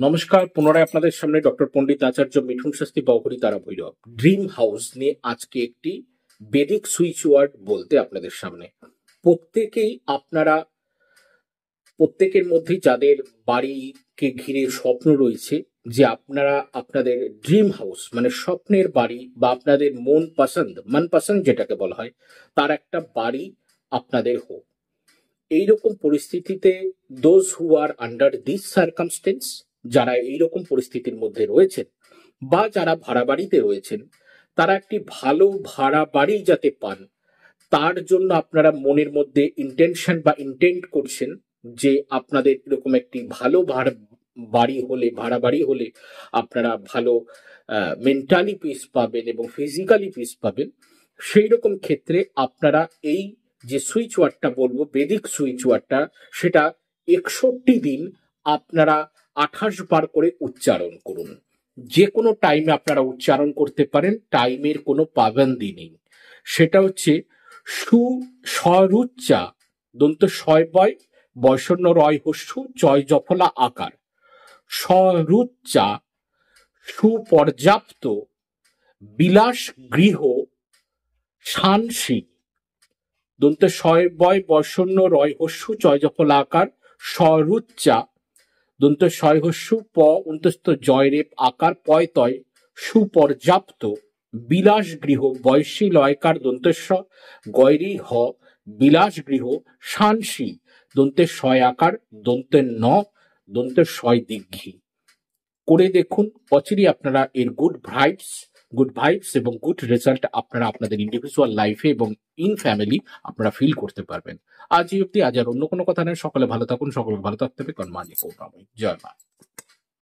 নমস্কার, পুনরায় আপনাদের সামনে ডক্টর পণ্ডিত আচার্য মিঠুন শাস্ত্রী বাউহরি তারা ভৈরব ড্রিম হাউস নিয়ে আজকে একটি বেদিক সুইচ ওয়ার্ড বলতে আপনাদের সামনে। প্রত্যেকের মধ্যে যাদের বাড়িকে ঘিরে স্বপ্ন রয়েছে যে আপনারা আপনাদের ড্রিম হাউস মানে স্বপ্নের বাড়ি বা আপনাদের মনপসন্দ যেটাকে বলা হয় তার একটা বাড়ি আপনাদের হোক। এইরকম পরিস্থিতিতে those who are under this circumstance, যারা এইরকম পরিস্থিতির মধ্যে রয়েছেন বা যারা ভাড়া বাড়িতে রয়েছেন, তারা একটি ভালো ভাড়া বাড়ি যাতে পান তার জন্য আপনারা মনের মধ্যে ইন্টেনশন বা ইন্টেন্ট করছেন যে আপনাদের এরকম একটি ভালো ভাড়া বাড়ি হলে আপনারা ভালো মেন্টালি পিস পাবেন এবং ফিজিক্যালি পিস পাবেন। সেই রকম ক্ষেত্রে আপনারা এই যে সুইচ ওয়ার্ডটা বলবো, বেদিক সুইচ ওয়ার্ডটা, সেটা 61 দিন আপনারা 28 বার করে উচ্চারণ করুন। যে কোনো টাইমে আপনারা উচ্চারণ করতে পারেন, টাইমের কোনো পাবন্দি নেই। সেটা হচ্ছে স্বরুচ্চা দন্ত শয় বয় বয়সন্য রয় হস্যু চয় জফলা আকার, স্বরুচ্চা সুপর্যাপ্ত বিলাস গৃহ শানসি দন্ত শয় বয় বর্ষণ্য রয় হস্যু চয় জফলা আকার, স্বরুচ্চা দন্ত শয় হস্যু প অন্তস্থ জয়রেপ আকার পয় তয় সুপর্যাপ্ত বিলাস গৃহ বয়সী লয়কার দন্তেস্ব গয়রি হ বিলাস গৃহ শানসি দন্তের শয় আকার দন্তের ন দন্তের শয় দীর্ঘী করে দেখুন। অচিরেই আপনারা এর গুড ভাইবস এবং গুড রেজাল্ট আপনারা আপনাদের ইন্ডিভিজুয়াল লাইফে এবং ইন ফ্যামিলি আপনারা ফিল করতে পারবেন। আজ এই অব্দি, আজ আর অন্য কোনো কথা নেই। সকলে ভালো থাকুন, সকলে ভালো থাকতে হবে। কর্মানি জয় মা।